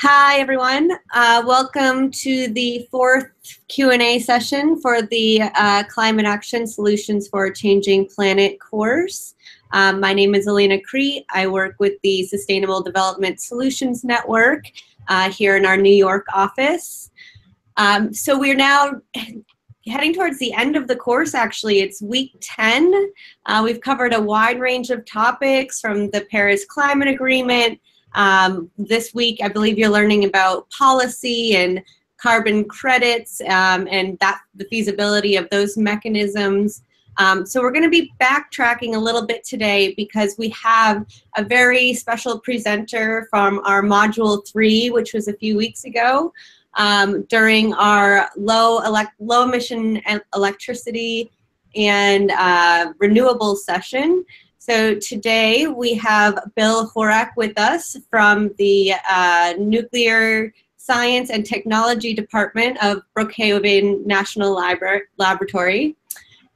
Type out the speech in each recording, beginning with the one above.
Hi, everyone. Welcome to the fourth Q&A session for the Climate Action Solutions for a Changing Planet course. My name is Elena Crete. I work with the Sustainable Development Solutions Network here in our New York office. So we're now heading towards the end of the course, actually. It's week 10. We've covered a wide range of topics from the Paris Climate Agreement. This week, I believe you're learning about policy and carbon credits and the feasibility of those mechanisms. So we're going to be backtracking a little bit today because we have a very special presenter from our Module 3, which was a few weeks ago, during our low emission electricity and renewable session. So today we have Bill Horak with us from the Nuclear Science and Technology Department of Brookhaven National Laboratory.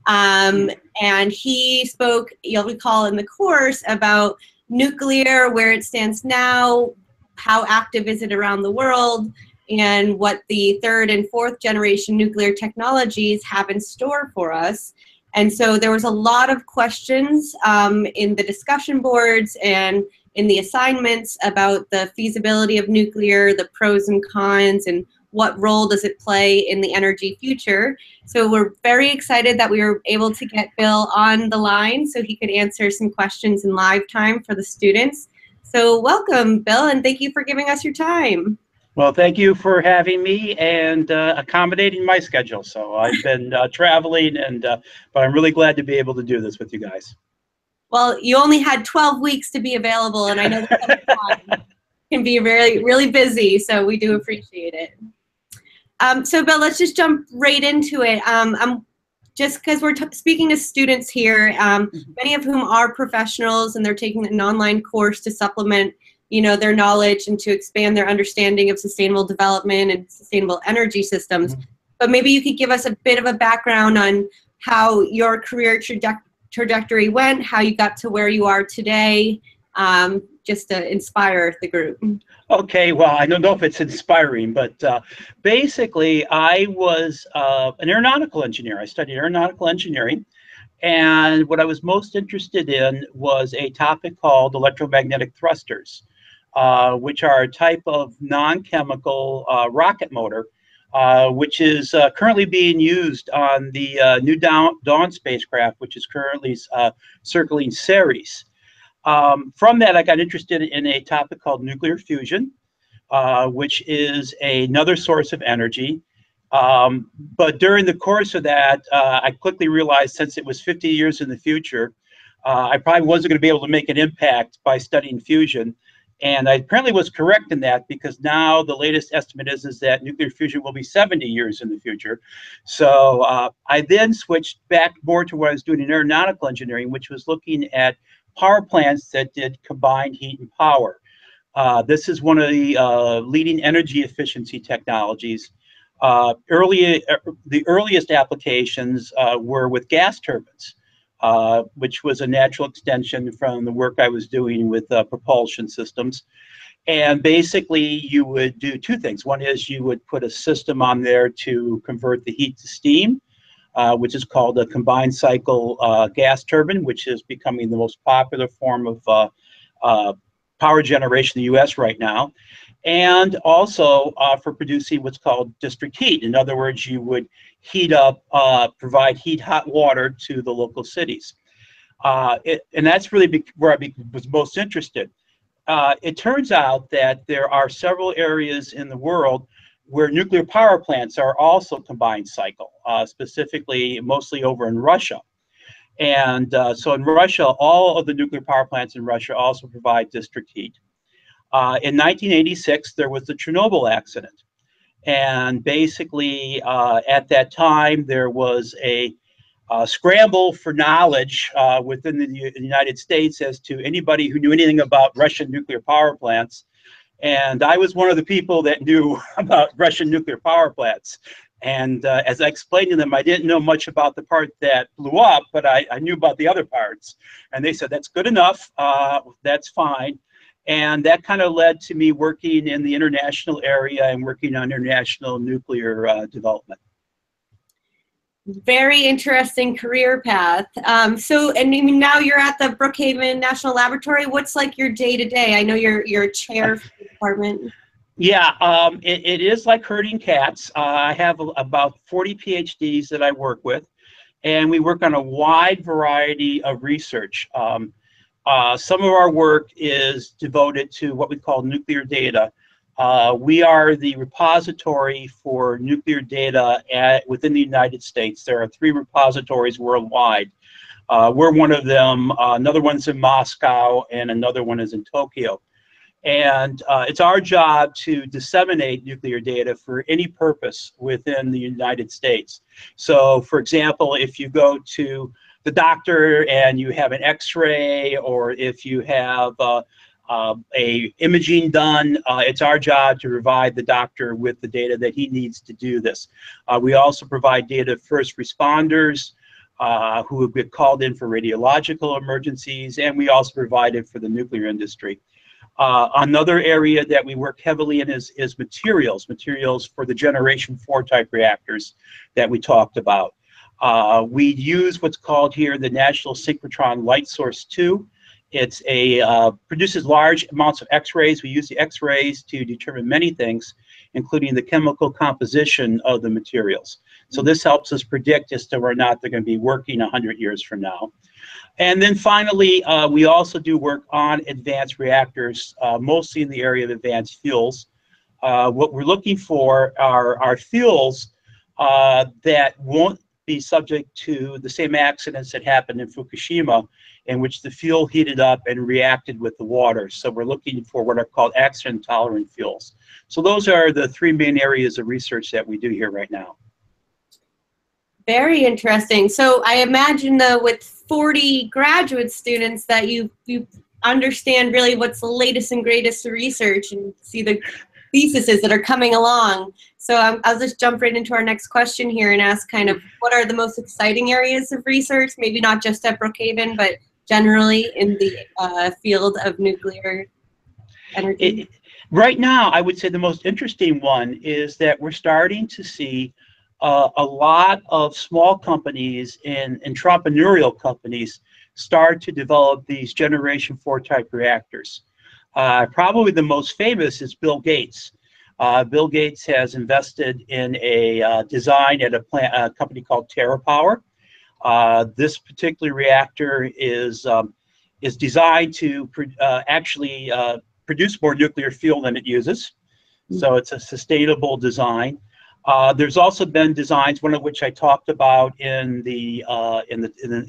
And he spoke, you'll recall in the course, about nuclear, where it stands now, how active is it around the world, and what the third and fourth generation nuclear technologies have in store for us. And so there was a lot of questions in the discussion boards and in the assignments about the feasibility of nuclear, the pros and cons, and what role does it play in the energy future. So we're very excited that we were able to get Bill on the line so he could answer some questions in live time for the students. So welcome, Bill, and thank you for giving us your time. Well, thank you for having me and accommodating my schedule. So I've been traveling, but I'm really glad to be able to do this with you guys. Well, you only had 12 weeks to be available, and I know that time can be really busy, so we do appreciate it. So, Bill, let's just jump right into it. Just because we're speaking to students here, many of whom are professionals, and they're taking an online course to supplement their knowledge and to expand their understanding of sustainable development and sustainable energy systems. But maybe you could give us a bit of a background on how your career trajectory went, how you got to where you are today, just to inspire the group. Okay, well, I don't know if it's inspiring, but basically I was an aeronautical engineer. I studied aeronautical engineering. And what I was most interested in was a topic called electromagnetic thrusters, which are a type of non-chemical rocket motor, which is currently being used on the New Dawn spacecraft, which is currently circling Ceres. From that, I got interested in a topic called nuclear fusion, which is another source of energy. But during the course of that, I quickly realized since it was 50 years in the future, I probably wasn't going to be able to make an impact by studying fusion. And I apparently was correct in that, because now the latest estimate is that nuclear fusion will be 70 years in the future. So I then switched back more to what I was doing in aeronautical engineering, which was looking at power plants that did combined heat and power. This is one of the leading energy efficiency technologies. The earliest applications were with gas turbines, which was a natural extension from the work I was doing with propulsion systems. And basically, you would do two things. One is you would put a system on there to convert the heat to steam, which is called a combined cycle gas turbine, which is becoming the most popular form of power generation in the US right now. And also for producing what's called district heat. In other words, you would heat up, provide hot water to the local cities. And that's really where I was most interested. It turns out that there are several areas in the world where nuclear power plants are also combined cycle, specifically mostly over in Russia. And so in Russia, all of the nuclear power plants in Russia also provide district heat. In 1986, there was the Chernobyl accident. And basically, at that time, there was a scramble for knowledge within the United States as to anybody who knew anything about Russian nuclear power plants. And I was one of the people that knew about Russian nuclear power plants. And as I explained to them, I didn't know much about the part that blew up, but I knew about the other parts. And they said, that's good enough, that's fine. And that kind of led to me working in the international area and working on international nuclear development. Very interesting career path. So, and I mean, now you're at the Brookhaven National Laboratory. What's like your day-to-day? I know you're a chair for the department. Yeah, it is like herding cats. I have about 40 PhDs that I work with, and we work on a wide variety of research. Some of our work is devoted to what we call nuclear data. We are the repository for nuclear data within the United States. There are 3 repositories worldwide. We're one of them. Another one's in Moscow, and another one is in Tokyo. And it's our job to disseminate nuclear data for any purpose within the United States. So, for example, if you go to the doctor and you have an X-ray, or if you have imaging done, it's our job to provide the doctor with the data that he needs to do this. We also provide data to first responders who have been called in for radiological emergencies, and we also provide it for the nuclear industry. Another area that we work heavily in is materials for the Generation 4 type reactors that we talked about. We use what's called here the National Synchrotron Light Source 2. It's produces large amounts of X-rays. We use the X-rays to determine many things, including the chemical composition of the materials. So this helps us predict as to whether or not they're going to be working 100 years from now. And then finally, we also do work on advanced reactors, mostly in the area of advanced fuels. What we're looking for are fuels that won't be subject to the same accidents that happened in Fukushima, in which the fuel heated up and reacted with the water. So we're looking for what are called accident-tolerant fuels. So those are the 3 main areas of research that we do here right now. Very interesting. So I imagine, though, with 40 graduate students that you understand really what's the latest and greatest research and see the theses that are coming along. So I'll just jump right into our next question here and ask kind of what are the most exciting areas of research, maybe not just at Brookhaven, but generally in the field of nuclear energy? Right now, I would say the most interesting one is that we're starting to see a lot of small companies and entrepreneurial companies start to develop these Generation 4 type reactors. Probably the most famous is Bill Gates. Bill Gates has invested in a design at a company called TerraPower. This particular reactor is designed to actually produce more nuclear fuel than it uses. So it's a sustainable design. There's also been designs, one of which I talked about in the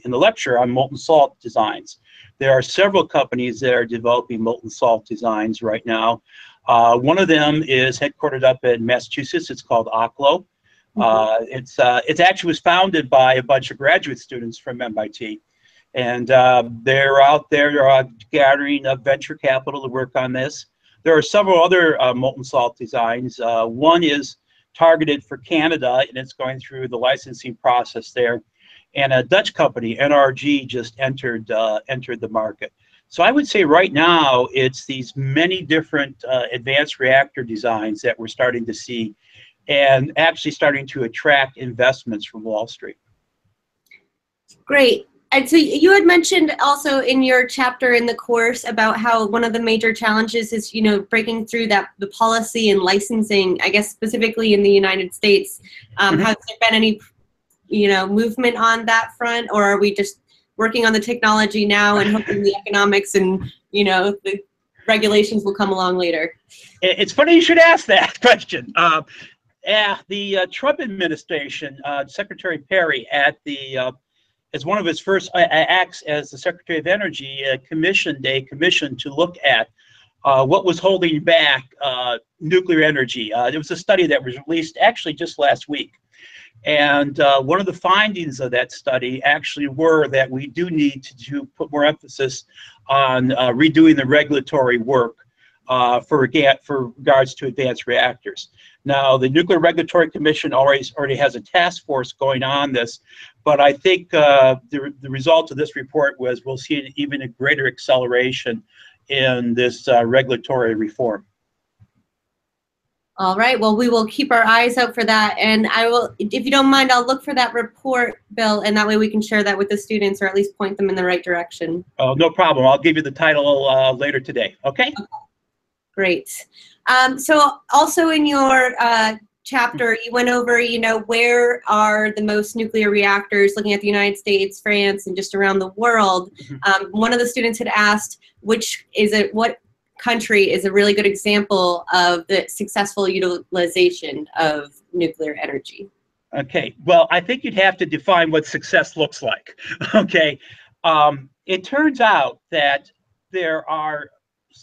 lecture on molten salt designs. There are several companies that are developing molten salt designs right now. One of them is headquartered up in Massachusetts. It's called Oklo. It actually was founded by a bunch of graduate students from MIT. And they're out there gathering up venture capital to work on this. There are several other molten salt designs. One is targeted for Canada, and it's going through the licensing process there. And a Dutch company, NRG, just entered the market. So I would say right now it's these many different advanced reactor designs that we're starting to see, and actually starting to attract investments from Wall Street. Great. And so you had mentioned also in your chapter in the course about how one of the major challenges is, you know, breaking through the policy and licensing, I guess specifically in the United States. Has there been any, you know, movement on that front, or are we just working on the technology now and hoping the economics and, you know, the regulations will come along later? It's funny you should ask that question. The Trump administration, Secretary Perry, as one of his first acts as the Secretary of Energy, commissioned a commission to look at what was holding back nuclear energy. There was a study that was released actually just last week. And one of the findings of that study actually were that we do need to put more emphasis on redoing the regulatory work for regards to advanced reactors. Now, the Nuclear Regulatory Commission already has a task force going on this, but I think the result of this report was we'll see even a greater acceleration in this regulatory reform. All right, well, we will keep our eyes out for that, and I will, if you don't mind, I'll look for that report, Bill, and that way we can share that with the students, or at least point them in the right direction. Oh, no problem. I'll give you the title later today, okay? Great. So also in your chapter, you went over, you know, where are the most nuclear reactors, looking at the United States, France, and just around the world. One of the students had asked, what country is a really good example of the successful utilization of nuclear energy? Okay, well, I think you'd have to define what success looks like, okay? It turns out that there are,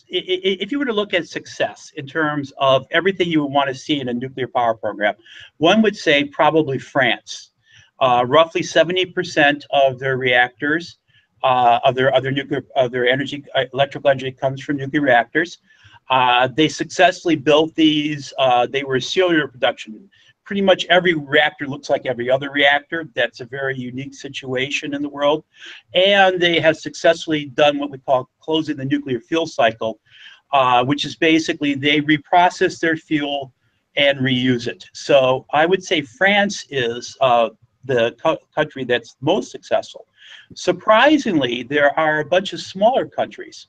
if you were to look at success in terms of everything you would want to see in a nuclear power program, one would say probably France. Roughly 70% of their reactors, of their energy, electrical energy comes from nuclear reactors. They successfully built these. They were serial production. Pretty much every reactor looks like every other reactor. That's a very unique situation in the world. And they have successfully done what we call closing the nuclear fuel cycle, which is basically they reprocess their fuel and reuse it. So I would say France is the country that's most successful. Surprisingly, there are a bunch of smaller countries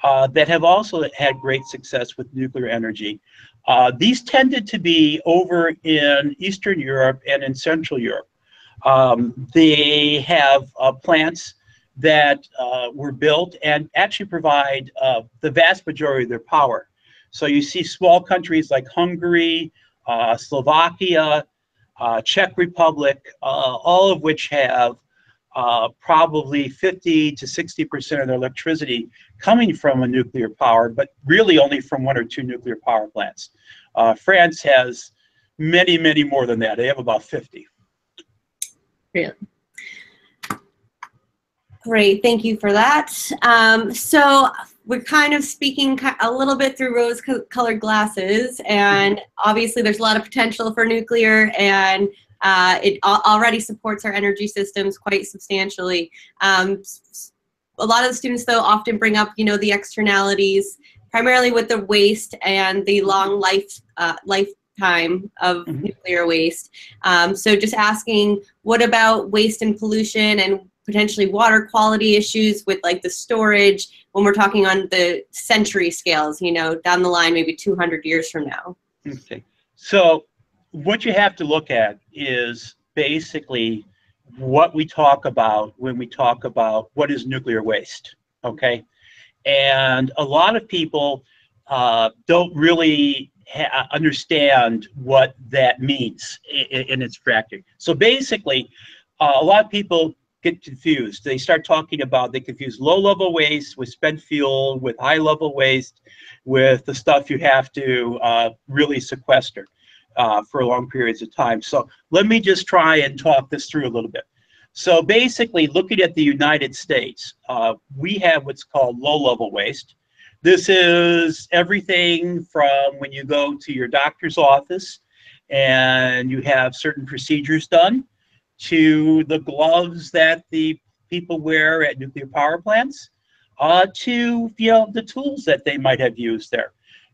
that have also had great success with nuclear energy. These tended to be over in Eastern Europe and in Central Europe. They have plants that were built and actually provide the vast majority of their power. So you see small countries like Hungary, Slovakia, Czech Republic, all of which have probably 50 to 60% of their electricity coming from a nuclear power, but really only from 1 or 2 nuclear power plants. France has many, many more than that. They have about 50. Really? Great, thank you for that. So we're kind of speaking a little bit through rose-colored glasses, and obviously there's a lot of potential for nuclear, and it already supports our energy systems quite substantially. A lot of the students, though, often bring up, you know, the externalities, primarily with the waste and the long lifetime of nuclear waste. So just asking, what about waste and pollution and potentially water quality issues with like the storage when we're talking on the century scales, you know, down the line, maybe 200 years from now? Okay, so what you have to look at is basically what we talk about when we talk about what is nuclear waste, okay? And a lot of people don't really understand what that means in its practice. So basically, a lot of people get confused. They start talking about, they confuse low-level waste with spent fuel, with high-level waste, with the stuff you have to really sequester for long periods of time. So let me just try and talk this through a little bit. So basically, looking at the United States, we have what's called low-level waste. This is everything from when you go to your doctor's office and you have certain procedures done, to the gloves that the people wear at nuclear power plants, to, you know, the tools that they might have used there.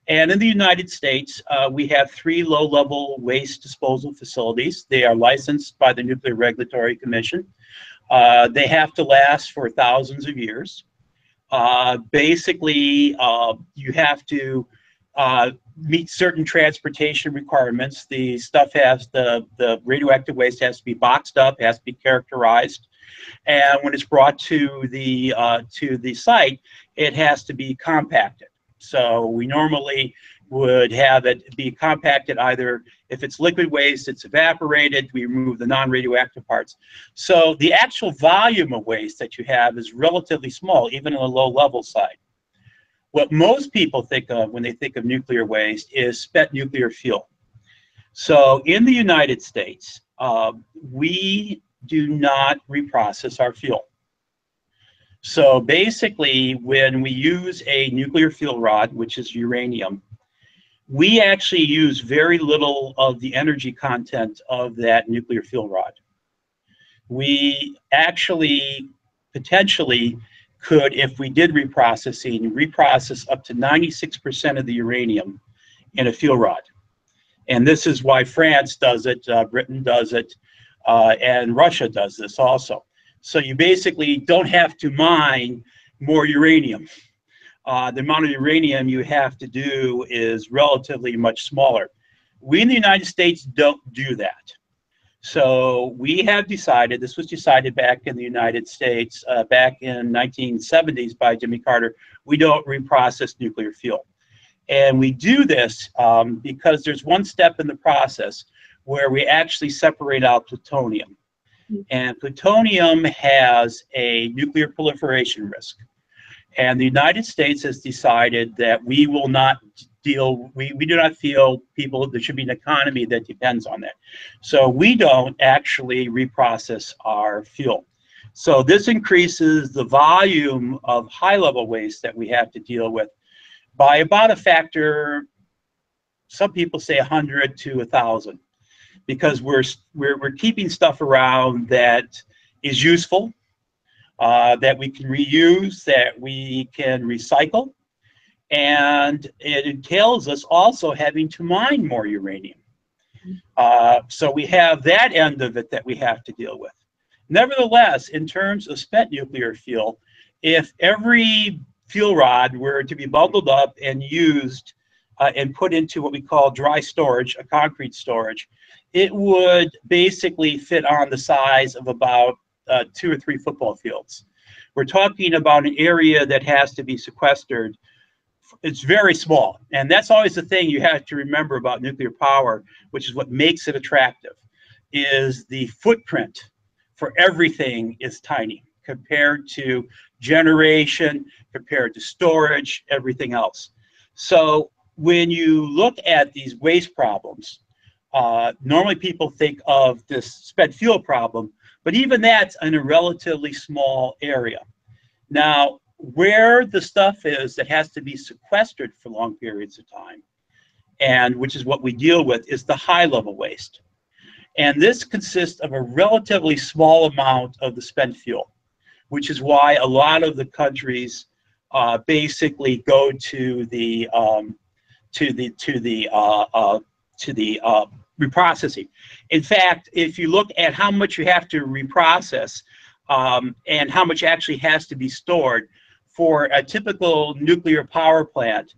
And in the United States, we have 3 low-level waste disposal facilities. They are licensed by the Nuclear Regulatory Commission. They have to last for thousands of years. Basically, you have to meet certain transportation requirements. The stuff has, the radioactive waste has to be boxed up, has to be characterized. And when it's brought to the site, it has to be compacted. So we normally would have it be compacted, either if it's liquid waste, it's evaporated, we remove the non-radioactive parts. So the actual volume of waste that you have is relatively small, even on the low-level side. What most people think of when they think of nuclear waste is spent nuclear fuel. So in the United States, we do not reprocess our fuel. So basically, when we use a nuclear fuel rod, which is uranium, we actually use very little of the energy content of that nuclear fuel rod. We actually potentially could, if we did reprocessing, reprocess up to 96% of the uranium in a fuel rod. And this is why France does it, Britain does it, and Russia does this also. So you basically don't have to mine more uranium. The amount of uranium you have to do is relatively much smaller. We in the United States don't do that. So we have decided, this was decided back in the United States, back in 1970s by Jimmy Carter, we don't reprocess nuclear fuel. And we do this because there's one step in the process where we actually separate out plutonium. And plutonium has a nuclear proliferation risk. And the United States has decided that we will not deal, we do not feel there should be an economy that depends on that. So we don't actually reprocess our fuel. So this increases the volume of high-level waste that we have to deal with by about a factor, some people say 100 to 1,000, because we're keeping stuff around that is useful, that we can reuse, that we can recycle, and it entails us also having to mine more uranium. So we have that end of it that we have to deal with. Nevertheless, in terms of spent nuclear fuel, if every fuel rod were to be bundled up and used and put into what we call dry storage, a concrete storage, it would basically fit on the size of about 2 or 3 football fields. We're talking about an area that has to be sequestered. It's very small, and that's always the thing you have to remember about nuclear power, which is what makes it attractive, is the footprint for everything is tiny compared to generation, compared to storage, everything else. So when you look at these waste problems, normally people think of this spent fuel problem, but even that's in a relatively small area. Now, where the stuff is that has to be sequestered for long periods of time, and which is what we deal with, is the high-level waste. And this consists of a relatively small amount of the spent fuel, which is why a lot of the countries basically go to the reprocessing. In fact, if you look at how much you have to reprocess and how much actually has to be stored for a typical nuclear power plant,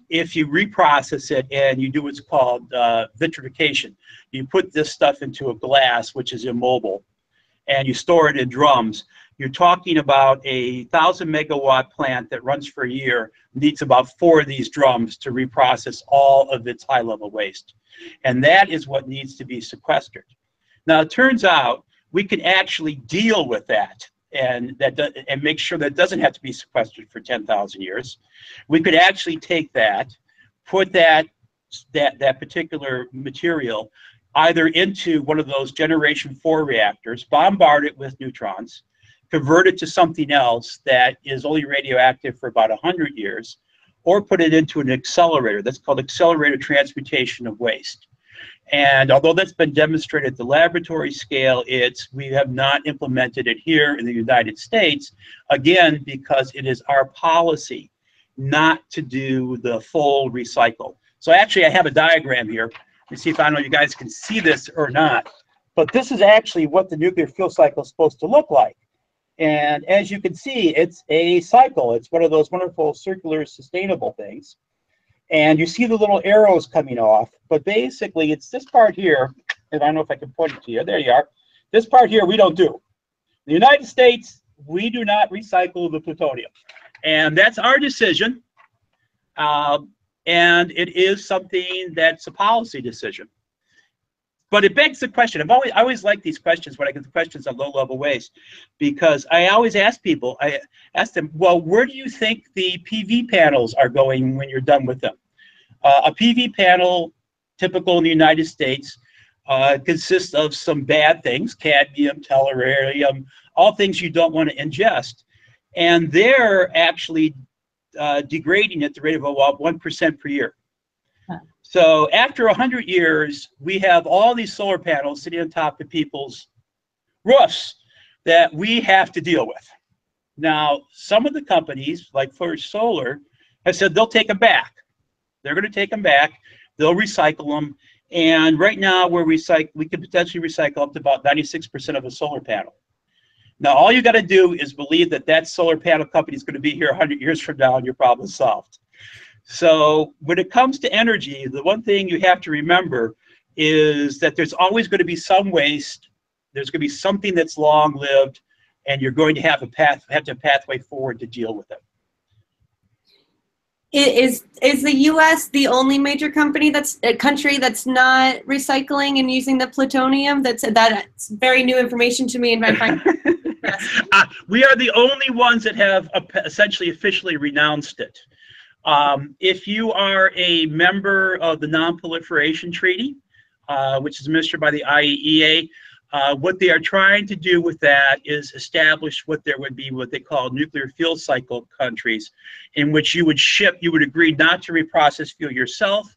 if you reprocess it and you do what's called vitrification, you put this stuff into a glass, which is immobile, and you store it in drums, you're talking about a 1,000 megawatt plant that runs for a year needs about 4 of these drums to reprocess all of its high-level waste. And that is what needs to be sequestered. Now, it turns out we can actually deal with that and make sure that it doesn't have to be sequestered for 10,000 years. We could actually take that, put that particular material either into one of those Generation 4 reactors, bombard it with neutrons, convert it to something else that is only radioactive for about 100 years, or put it into an accelerator. That's called accelerated transmutation of waste. And although that's been demonstrated at the laboratory scale, we have not implemented it here in the United States, again, because it is our policy not to do the full recycle. So actually, I have a diagram here. Let me see if I don't know you guys can see this or not. But this is actually what the nuclear fuel cycle is supposed to look like. And as you can see, it's a cycle. It's one of those wonderful circular sustainable things. And you see the little arrows coming off. But basically, it's this part here. And I don't know if I can point it to you. There you are. This part here, we don't do. In the United States, we do not recycle the plutonium. And that's our decision. And it is something that's a policy decision. But it begs the question. I always like these questions when I get the questions on low-level waste, because I always ask people, I ask them, well, where do you think the PV panels are going when you're done with them? A PV panel, typical in the United States, consists of some bad things, cadmium, tellurium, all things you don't want to ingest. And they're actually degrading at the rate of about 1% per year. So after 100 years, we have all these solar panels sitting on top of people's roofs that we have to deal with. Now, some of the companies, like First Solar, have said they'll take them back. They're going to take them back. They'll recycle them. And right now, we could potentially recycle up to about 96% of a solar panel. Now, all you got to do is believe that that solar panel company is going to be here 100 years from now, and your problem is solved. So when it comes to energy, the one thing you have to remember is that there's always going to be some waste. There's going to be something that's long-lived, and you're going to have a pathway forward to deal with it. Is the U.S. the only major country that's not recycling and using the plutonium? That's very new information to me, and I find we are the only ones that have essentially officially renounced it. If you are a member of the Non-Proliferation Treaty, which is administered by the IAEA, what they are trying to do with that is establish what there would be what they call nuclear fuel cycle countries, in which you would agree not to reprocess fuel yourself,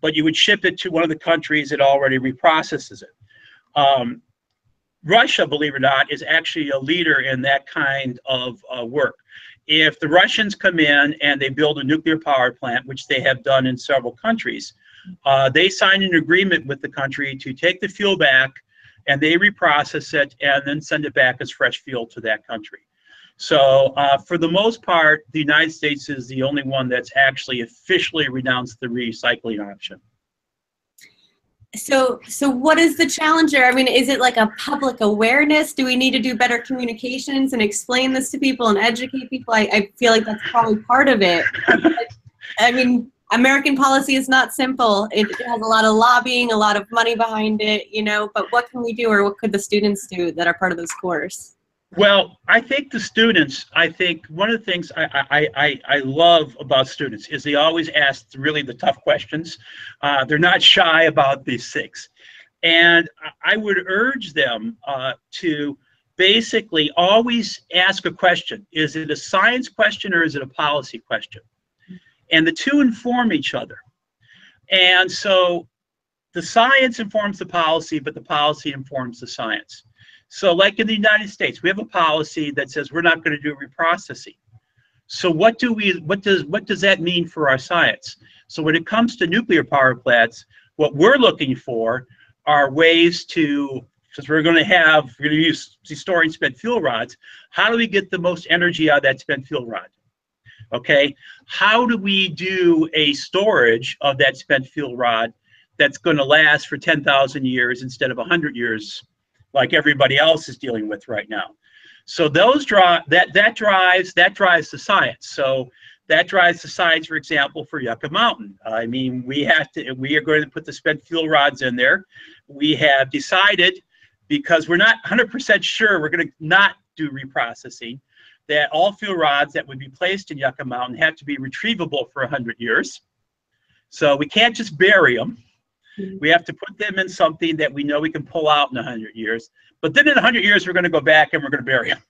but you would ship it to one of the countries that already reprocesses it. Russia, believe it or not, is actually a leader in that kind of work. If the Russians come in and they build a nuclear power plant, which they have done in several countries, they sign an agreement with the country to take the fuel back, and they reprocess it and then send it back as fresh fuel to that country. So for the most part, the United States is the only one that's actually officially renounced the recycling option. So what is the challenge there? I mean, is it like a public awareness? Do we need to do better communications and explain this to people and educate people? I feel like that's probably part of it. I mean, American policy is not simple. It has a lot of lobbying, a lot of money behind it, you know, but what can we do, or what could the students do that are part of this course? Well, I think one of the things I love about students is they always ask really the tough questions. They're not shy about these things. And I would urge them to basically always ask a question. Is it a science question or is it a policy question? And the two inform each other. And so the science informs the policy, but the policy informs the science. So like in the United States, we have a policy that says we're not going to do reprocessing. So what does that mean for our science? So when it comes to nuclear power plants, what we're looking for are ways to, since we're going to use storing spent fuel rods, how do we get the most energy out of that spent fuel rod? Okay, how do we do a storage of that spent fuel rod that's going to last for 10,000 years instead of 100 years, like everybody else is dealing with right now? So those that drives the science. So that drives the science, for example, for Yucca Mountain. I mean, we are going to put the spent fuel rods in there. We have decided, because we're not 100% sure we're going to not do reprocessing, that all fuel rods that would be placed in Yucca Mountain have to be retrievable for 100 years. So we can't just bury them. We have to put them in something that we know we can pull out in 100 years. But then in 100 years, we're going to go back and we're going to bury them.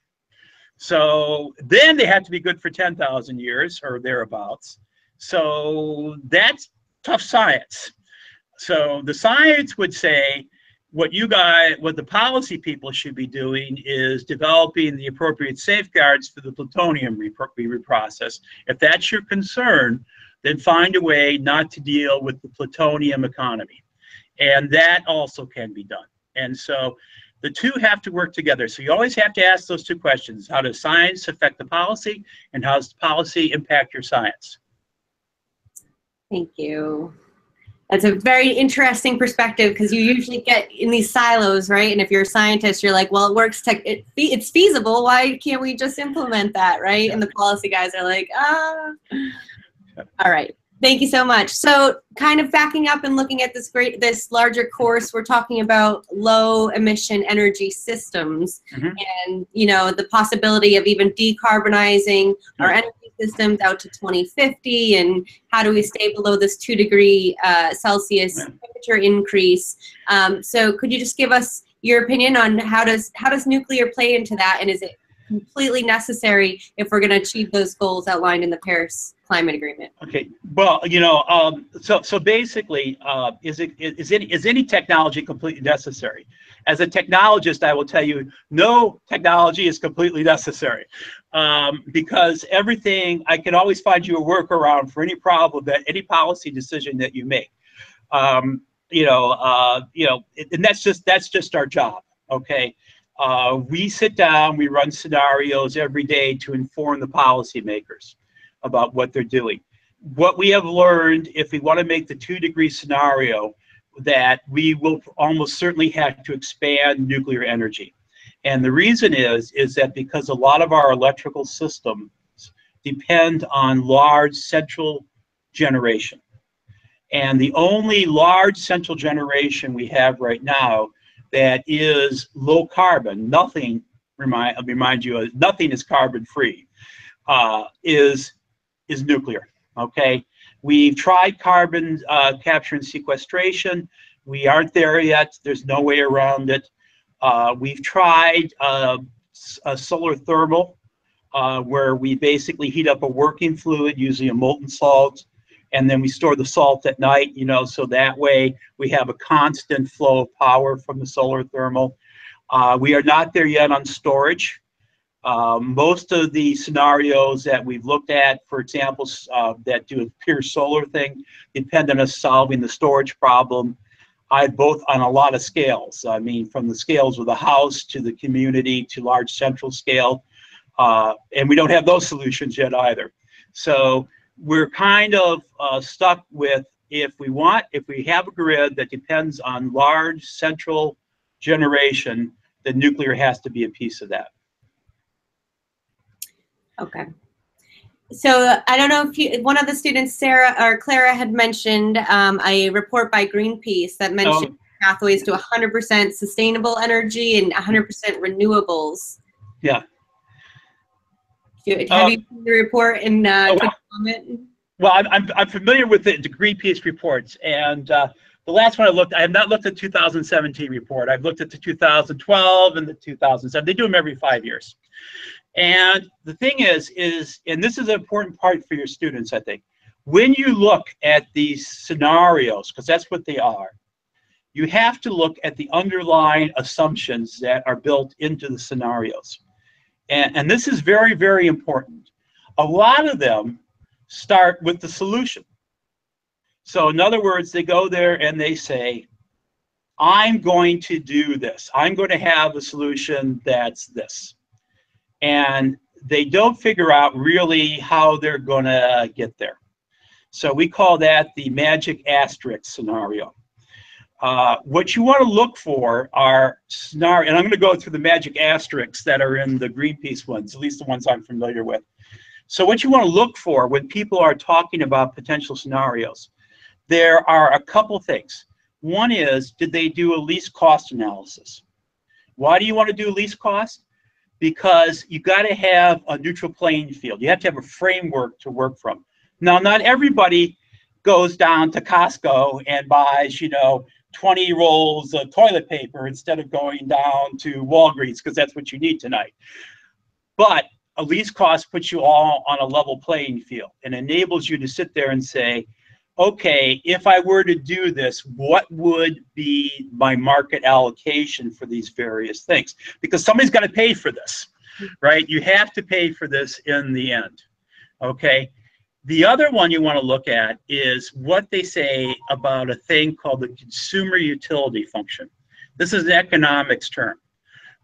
So then they have to be good for 10,000 years or thereabouts. So that's tough science. So the science would say, what the policy people should be doing is developing the appropriate safeguards for the plutonium we reprocess. If that's your concern, then find a way not to deal with the plutonium economy. And that also can be done. And so the two have to work together. So you always have to ask those two questions. How does science affect the policy, and how does the policy impact your science? Thank you. That's a very interesting perspective, because you usually get in these silos, right? And if you're a scientist, you're like, well, it works, it's feasible. Why can't we just implement that, right? And the policy guys are like, All right. Thank you so much. So kind of backing up and looking at this larger course, we're talking about low emission energy systems, and, you know, the possibility of even decarbonizing our energy systems out to 2050, and how do we stay below this 2-degree Celsius temperature increase. So could you just give us your opinion on how does nuclear play into that, and is it completely necessary if we're going to achieve those goals outlined in the Paris Climate Agreement? Okay. Well, so basically, is any technology completely necessary? As a technologist, I will tell you, no technology is completely necessary, because everything, I can always find you a workaround for any problem, that any policy decision that you make. And that's just our job. Okay. We sit down, we run scenarios every day to inform the policymakers about what they're doing. What we have learned, if we want to make the 2-degree scenario, that we will almost certainly have to expand nuclear energy. And the reason is that because a lot of our electrical systems depend on large central generation. And the only large central generation we have right now that is low carbon, nothing, remind you, nothing is carbon free, is nuclear. Okay, we've tried carbon capture and sequestration. We aren't there yet. There's no way around it. We've tried a solar thermal, where we basically heat up a working fluid, usually a molten salt, and then we store the salt at night, so that way we have a constant flow of power from the solar thermal. We are not there yet on storage. Most of the scenarios that we've looked at, for example, that do a pure solar thing, depend on us solving the storage problem. Both on a lot of scales. I mean, from the scales of the house to the community to large central scale. And we don't have those solutions yet either. So we're kind of stuck with, if we have a grid that depends on large central generation, then nuclear has to be a piece of that. Okay. So I don't know if one of the students, Sarah or Clara, had mentioned a report by Greenpeace that mentioned pathways to 100% sustainable energy and 100% renewables. Yeah. Have you seen the report and comment? Well, I'm familiar with the Greenpeace reports, and the last one I have not looked at the 2017 report. I've looked at the 2012 and the 2007. They do them every 5 years. And the thing is, and this is an important part for your students, I think, when you look at these scenarios, because that's what they are, you have to look at the underlying assumptions that are built into the scenarios. And this is very, very important. A lot of them start with the solution. So in other words, they go there and they say, I'm going to do this. I'm going to have a solution that's this. And they don't figure out really how they're going to get there. So we call that the magic asterisk scenario. What you want to look for are scenarios, and I'm going to go through the magic asterisks that are in the Greenpeace ones, at least the ones I'm familiar with. So what you want to look for when people are talking about potential scenarios, there are a couple things. One is, did they do a least cost analysis? Why do you want to do least cost? Because you got to have a neutral playing field. You have to have a framework to work from. Now, not everybody goes down to Costco and buys, 20 rolls of toilet paper instead of going down to Walgreens, because that's what you need tonight. But a least cost puts you all on a level playing field and enables you to sit there and say, okay, if I were to do this, what would be my market allocation for these various things? Because somebody's got to pay for this, right? You have to pay for this in the end, okay? The other one you want to look at is what they say about a thing called the consumer utility function. This is an economics term.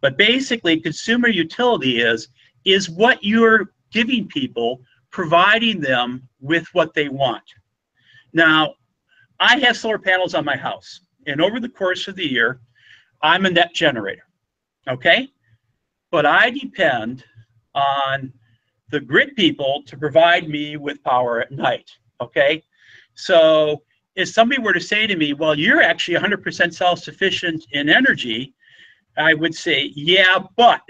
But basically, consumer utility is what you're giving people, providing them with what they want. Now, I have solar panels on my house, and over the course of the year, I'm a net generator, okay? But I depend on the grid people to provide me with power at night, okay? So if somebody were to say to me, well, you're actually 100% self-sufficient in energy, I would say, yeah, but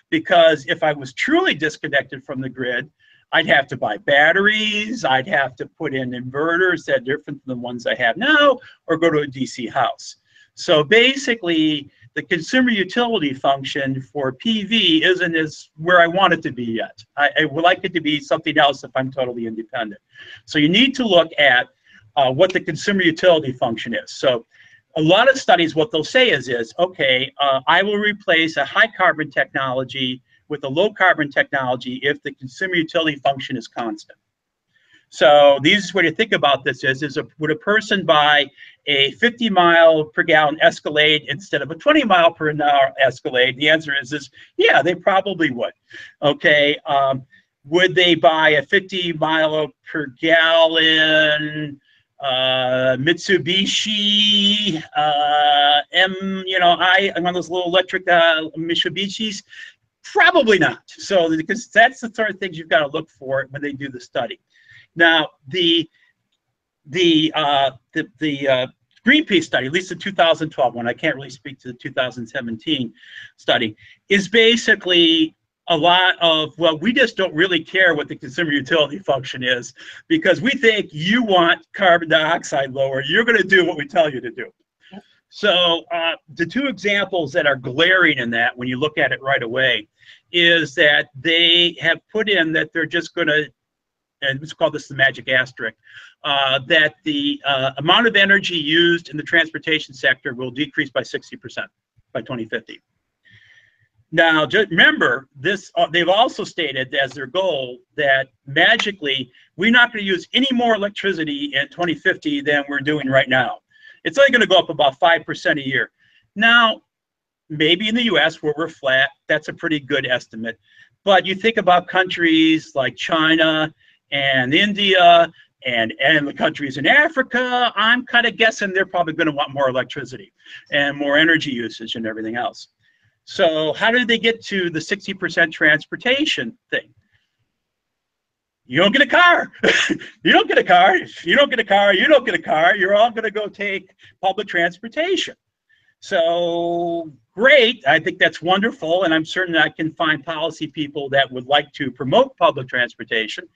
because if I was truly disconnected from the grid, I'd have to buy batteries, I'd have to put in inverters that are different than the ones I have now, or go to a DC house. So basically, the consumer utility function for PV isn't as where I want it to be yet. I would like it to be something else if I'm totally independent. So you need to look at what the consumer utility function is. So a lot of studies, what they'll say is okay, I will replace a high carbon technology with a low carbon technology if the consumer utility function is constant. So the easiest way to think about this is would a person buy a 50 mile per gallon Escalade instead of a 20 mile per hour Escalade? The answer is yeah, they probably would. Okay, would they buy a 50 mile per gallon Mitsubishi one of those little electric Mitsubishis? Probably not. So because that's the sort of things you've got to look for when they do the study. Now, the Greenpeace study, at least the 2012 one, I can't really speak to the 2017 study, is basically a lot of, well, we just don't really care what the consumer utility function is because we think you want carbon dioxide lower. You're going to do what we tell you to do. So the two examples that are glaring in that, when you look at it right away, is that they have put in that they're just going to, and let's call this the magic asterisk, that the amount of energy used in the transportation sector will decrease by 60% by 2050. Now, just remember, this they've also stated as their goal that magically we're not going to use any more electricity in 2050 than we're doing right now. It's only going to go up about 5% a year. Now, maybe in the US where we're flat, that's a pretty good estimate. But you think about countries like China and India and the countries in Africa, I'm kind of guessing they're probably going to want more electricity and more energy usage and everything else. So how did they get to the 60% transportation thing? You don't get a car. You don't get a car. If you don't get a car, you don't get a car. You're all going to go take public transportation. So great. I think that's wonderful. And I'm certain I can find policy people that would like to promote public transportation.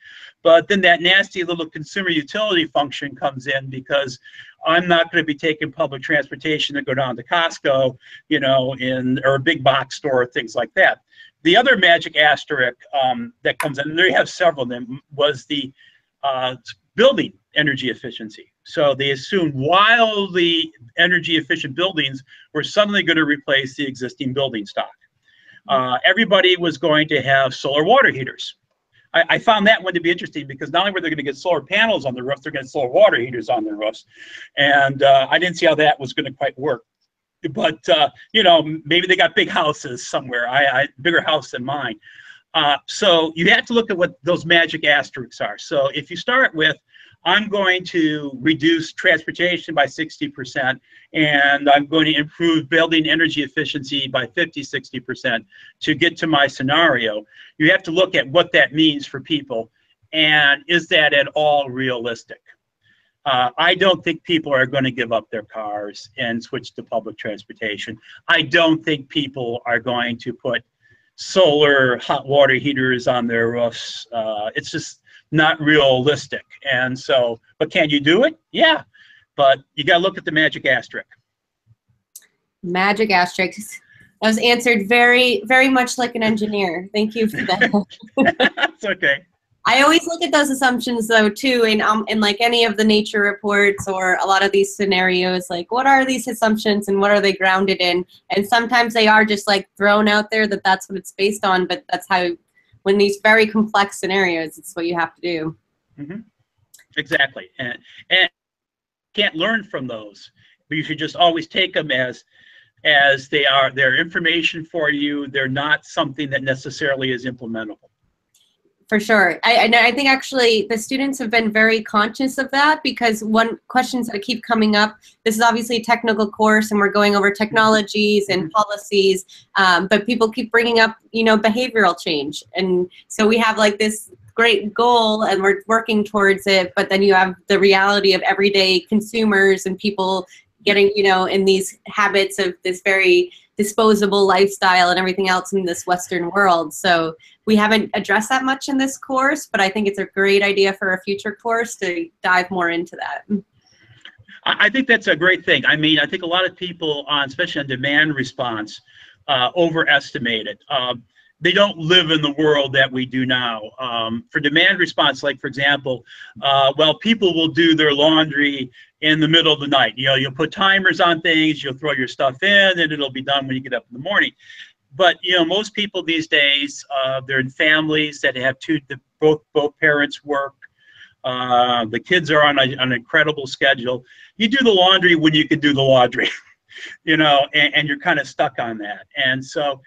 But then that nasty little consumer utility function comes in because I'm not going to be taking public transportation to go down to Costco, or a big box store, things like that. The other magic asterisk that comes in, and they have several of them, was the building energy efficiency. So they assumed wildly energy efficient buildings were suddenly going to replace the existing building stock. Everybody was going to have solar water heaters. I found that one to be interesting because not only were they going to get solar panels on the roof, they're going to get solar water heaters on their roofs. And I didn't see how that was going to quite work. But, maybe they got big houses somewhere, bigger house than mine. So you have to look at what those magic asterisks are. So if you start with, I'm going to reduce transportation by 60%, and I'm going to improve building energy efficiency by 50–60% to get to my scenario. You have to look at what that means for people, and is that at all realistic? I don't think people are going to give up their cars and switch to public transportation. I don't think people are going to put solar hot water heaters on their roofs. It's just not realistic. And so, but can you do it? Yeah, but you got to look at the magic asterisk. Magic asterisk. That was answered very, very much like an engineer. Thank you for that. That's okay. I always look at those assumptions though too, in like any of the nature reports or a lot of these scenarios, like what are these assumptions and what are they grounded in? And sometimes they are just like thrown out there that that's what it's based on, but that's how, when these very complex scenarios, it's what you have to do. Mm-hmm. Exactly, and can't learn from those, but you should just always take them as they are. They're information for you. They're not something that necessarily is implementable. For sure. I think actually the students have been very conscious of that, because one questions that keep coming up, this is obviously a technical course and we're going over technologies and policies, but people keep bringing up, behavioral change. And so we have like this great goal and we're working towards it, but then you have the reality of everyday consumers and people getting, in these habits of this very disposable lifestyle and everything else in this Western world. So we haven't addressed that much in this course, but I think it's a great idea for a future course to dive more into that. I think that's a great thing. I mean, I think a lot of people, especially on demand response, overestimate it. They don't live in the world that we do now. For demand response, like for example, well, people will do their laundry in the middle of the night. You know, you'll put timers on things, you'll throw your stuff in, and it'll be done when you get up in the morning. But you know, most people these days, they're in families that have both parents work. The kids are on an incredible schedule. You do the laundry when you can do the laundry, you know, and you're kind of stuck on that. And so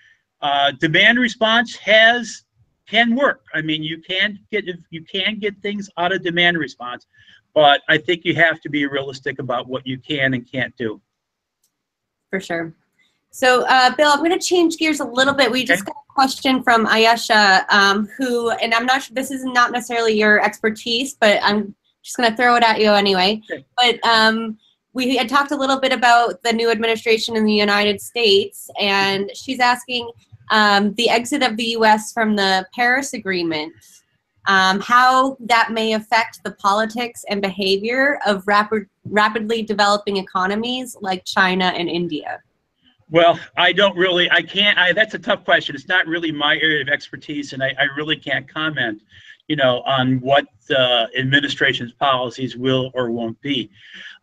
demand response can work. I mean, you can get things out of demand response, but I think you have to be realistic about what you can and can't do. For sure. So, Bill, I'm going to change gears a little bit. We just got a question from Ayesha, who, and I'm not sure, this is not necessarily your expertise, but I'm just going to throw it at you anyway. Okay. But we had talked a little bit about the new administration in the United States, and she's asking the exit of the U.S. from the Paris Agreement, how that may affect the politics and behavior of rapidly developing economies like China and India. Well, that's a tough question. It's not really my area of expertise, and I really can't comment, you know, on what the administration's policies will or won't be.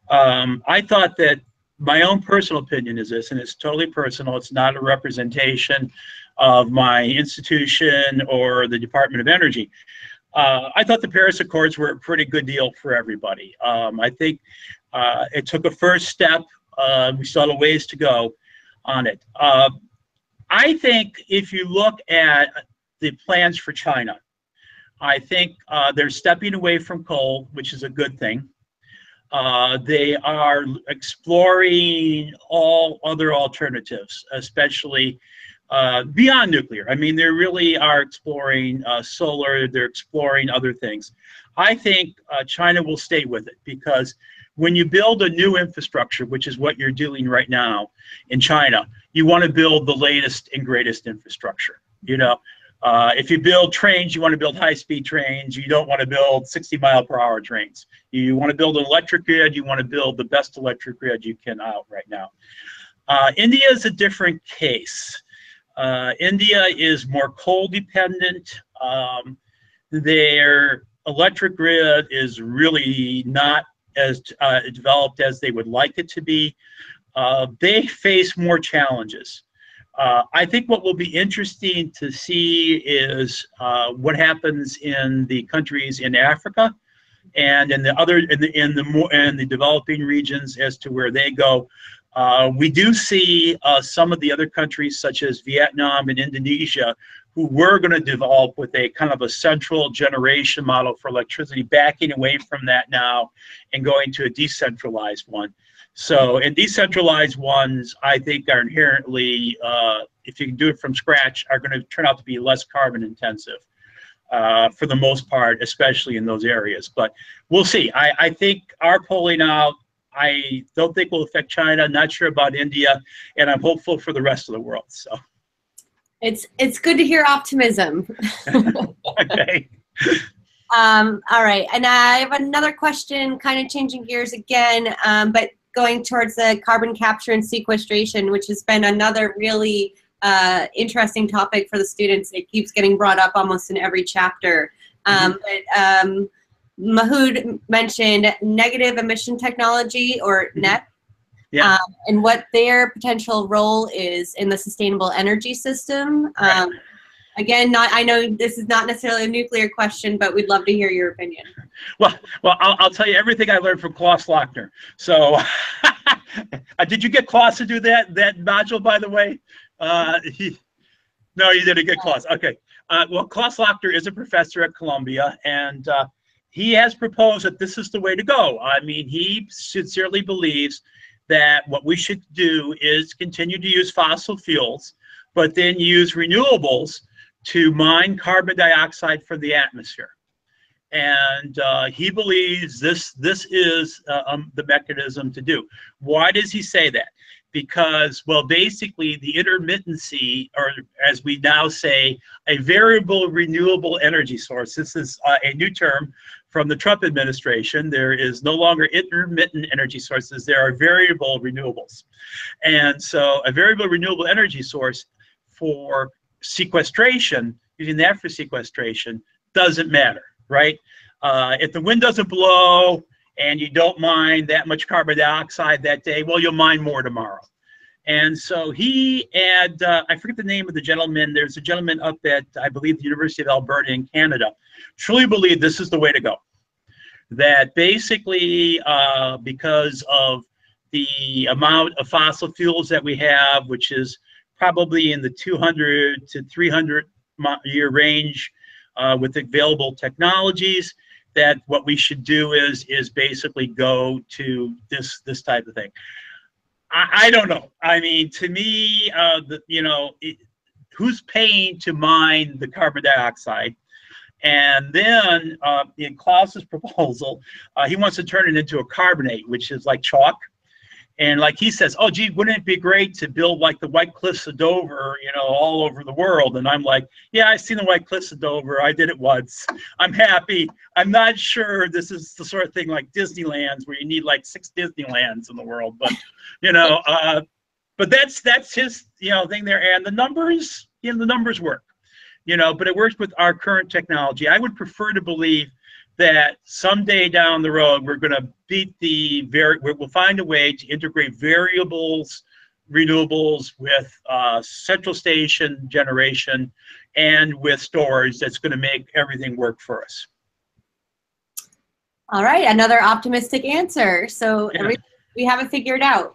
I thought that my own personal opinion is this, and it's totally personal. It's not a representation of my institution or the Department of Energy. I thought the Paris Accords were a pretty good deal for everybody. I think it took a first step. We still have a ways to go on it. I think if you look at the plans for China, I think they're stepping away from coal, which is a good thing. They are exploring all other alternatives, especially beyond nuclear. I mean, they really are exploring solar, they're exploring other things. I think China will stay with it, because when you build a new infrastructure, which is what you're doing right now in China, you want to build the latest and greatest infrastructure. You know, if you build trains, you want to build high-speed trains. You don't want to build 60-mile-per-hour trains. You want to build an electric grid. You want to build the best electric grid you can out right now. India is a different case. India is more coal dependent. Their electric grid is really not as developed as they would like it to be. They face more challenges. I think what will be interesting to see is what happens in the countries in Africa and in the developing regions as to where they go. We do see some of the other countries, such as Vietnam and Indonesia, who were going to develop with a kind of a central generation model for electricity, backing away from that now and going to a decentralized one. So, and decentralized ones, I think, are inherently, if you can do it from scratch, are going to turn out to be less carbon intensive for the most part, especially in those areas. But we'll see. I think our polling out, I don't think will affect China. Not sure about India, and I'm hopeful for the rest of the world. So, it's good to hear optimism. Okay. All right, and I have another question, kind of changing gears again, but going towards the carbon capture and sequestration, which has been another really interesting topic for the students. It keeps getting brought up almost in every chapter. Mahood mentioned negative emission technology, or NET, yeah. And what their potential role is in the sustainable energy system. Right. Again, I know this is not necessarily a nuclear question, but we'd love to hear your opinion. Well, I'll tell you everything I learned from Klaus Lochner. So, did you get Klaus to do that module, by the way? No, you didn't get Klaus. Okay. Well, Klaus Lochner is a professor at Columbia, and he has proposed that this is the way to go. I mean, he sincerely believes that what we should do is continue to use fossil fuels, but then use renewables to mine carbon dioxide from the atmosphere. And he believes this is the mechanism to do. Why does he say that? Because, well, basically the intermittency, or as we now say, a variable renewable energy source. This is a new term from the Trump administration. There is no longer intermittent energy sources. There are variable renewables. And so a variable renewable energy source for sequestration, using that for sequestration, doesn't matter, right? If the wind doesn't blow and you don't mine that much carbon dioxide that day, well, you'll mine more tomorrow. And so he and I forget the name of the gentleman. There's a gentleman up at, I believe, the University of Alberta in Canada. Truly believe this is the way to go. That basically, because of the amount of fossil fuels that we have, which is probably in the 200 to 300 year range with available technologies, that what we should do is basically go to this type of thing. I don't know. I mean, to me, who's paying to mine the carbon dioxide? And then in Klaus's proposal, he wants to turn it into a carbonate, which is like chalk. And like he says, oh, gee, wouldn't it be great to build like the White Cliffs of Dover, all over the world? And I'm like, yeah, I've seen the White Cliffs of Dover. I did it once. I'm happy. I'm not sure this is the sort of thing like Disneyland's where you need like 6 Disneylands in the world. But, but that's his, thing there. And the numbers, the numbers work, but it works with our current technology. I would prefer to believe that someday down the road, we're going to beat we'll find a way to integrate variables, renewables with central station generation and with storage that's going to make everything work for us. All right, another optimistic answer. So yeah. We have it figured out.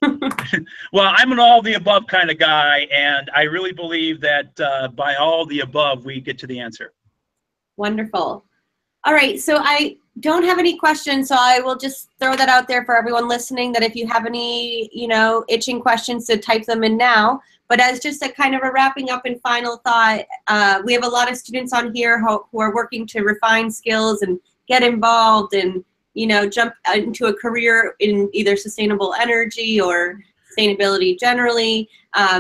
Well, I'm an all the above kind of guy, and I really believe that by all the above, we get to the answer. Wonderful. All right, so I don't have any questions, so I will just throw that out there for everyone listening, that if you have any, itching questions, to type them in now. But as just a kind of a wrapping up and final thought, we have a lot of students on here who are working to refine skills and get involved and, jump into a career in either sustainable energy or sustainability generally.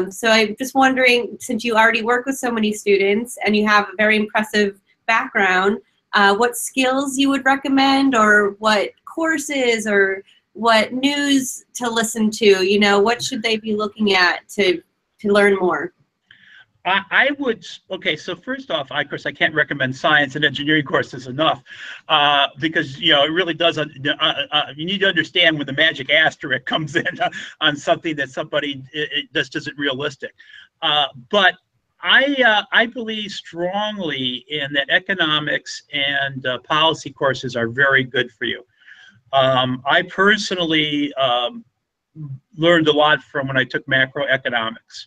So I'm just wondering, since you already work with so many students and you have a very impressive background, what skills you would recommend, or what courses or what news to listen to, what should they be looking at to learn more? I would, okay, so first off, of course, I can't recommend science and engineering courses enough because, it really does, you need to understand when the magic asterisk comes in on something that somebody, just isn't realistic. But I believe strongly in that economics and policy courses are very good for you. I personally learned a lot from when I took macroeconomics.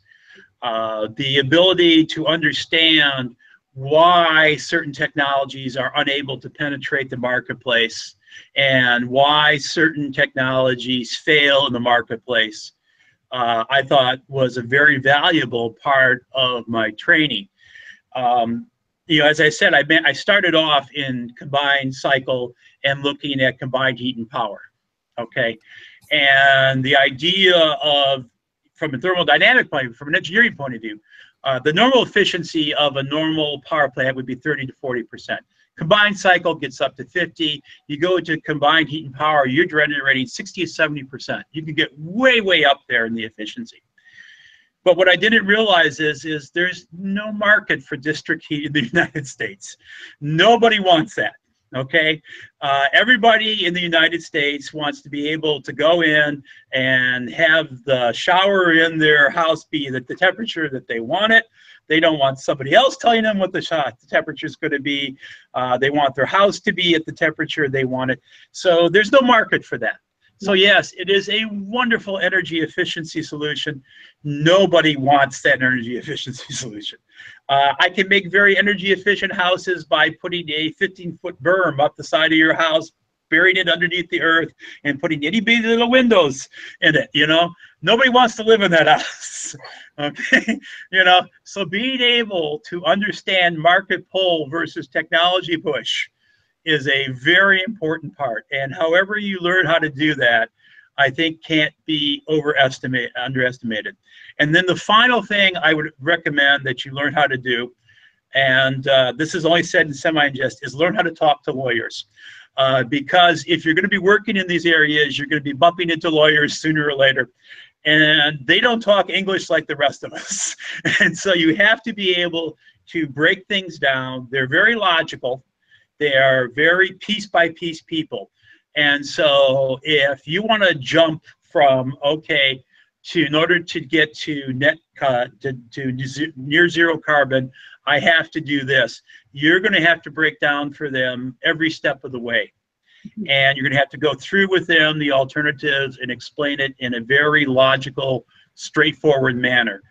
The ability to understand why certain technologies are unable to penetrate the marketplace and why certain technologies fail in the marketplace. I thought was a very valuable part of my training. As I said, I started off in combined cycle and looking at combined heat and power, okay? And the idea of, from a thermodynamic point of view, from an engineering point of view, the normal efficiency of a normal power plant would be 30 to 40%. Combined cycle gets up to 50. You go to combined heat and power, you're generating 60 to 70%. You can get way, way up there in the efficiency. But what I didn't realize is there's no market for district heat in the United States. Nobody wants that, okay? Everybody in the United States wants to be able to go in and have the shower in their house be at the temperature that they want it. They don't want somebody else telling them what the temperature is going to be. They want their house to be at the temperature they want it. So there's no market for that. So yes, it is a wonderful energy efficiency solution. Nobody wants that energy efficiency solution. I can make very energy efficient houses by putting a 15-foot berm up the side of your house, burying it underneath the earth, and putting itty bitty little windows in it, Nobody wants to live in that house, okay? So being able to understand market pull versus technology push is a very important part. And however you learn how to do that, I think can't be underestimated. And then the final thing I would recommend that you learn how to do and this is only said in semi-jest, is learn how to talk to lawyers. Because if you're going to be working in these areas, you're going to be bumping into lawyers sooner or later. And they don't talk English like the rest of us. And so you have to be able to break things down. They're very logical. They are very piece by piece people. And so if you want to jump from, okay, in order to get to near zero carbon, I have to do this. You're going to have to break down for them every step of the way. And you're going to have to go through with them the alternatives and explain it in a very logical, straightforward manner.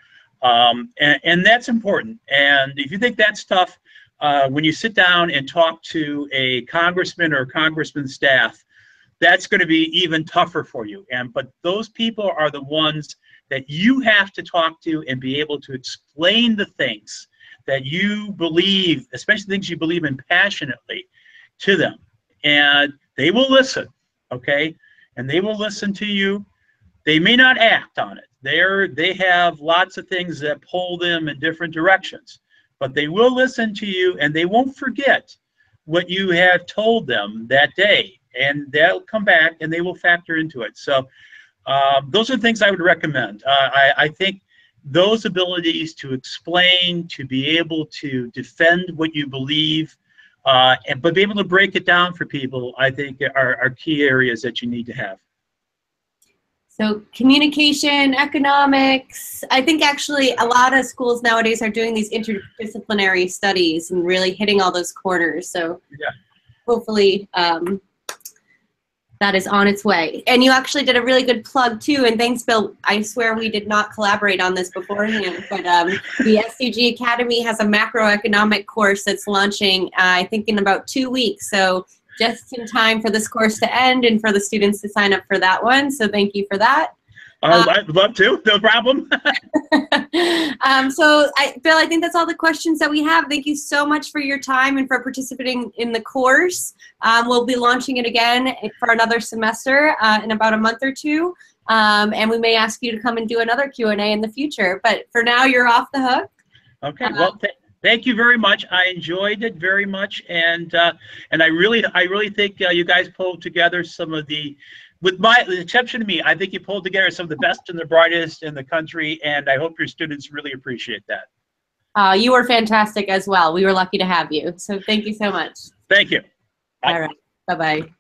And that's important. And if you think that's tough, when you sit down and talk to a congressman or a congressman's staff, that's going to be even tougher for you. But those people are the ones that you have to talk to and be able to explain the things that you believe, especially things you believe in passionately, to them. And they will listen, okay? And they will listen to you. They may not act on it. They have lots of things that pull them in different directions, but they will listen to you, and they won't forget what you have told them that day. And they'll come back and they will factor into it. So those are things I would recommend. I think those abilities to explain, to be able to defend what you believe, but be able to break it down for people, I think are key areas that you need to have. So communication, economics, I think actually a lot of schools nowadays are doing these interdisciplinary studies and really hitting all those corners. So yeah, hopefully that is on its way. And you actually did a really good plug too, and thanks, Bill. I swear we did not collaborate on this beforehand, but the SUG Academy has a macroeconomic course that's launching, I think, in about 2 weeks. So just in time for this course to end and for the students to sign up for that one. So thank you for that. I'd love to, no problem. Bill, I think that's all the questions that we have. Thank you so much for your time and for participating in the course. We'll be launching it again for another semester in about a month or two. And we may ask you to come and do another Q&A in the future. But for now, you're off the hook. Okay, well, thank you very much. I enjoyed it very much. And I really think you guys pulled together some of the, with the exception of me, I think you pulled together some of the best and the brightest in the country, and I hope your students really appreciate that. You were fantastic as well. We were lucky to have you. So thank you so much. Thank you. Bye. All right. Bye-bye.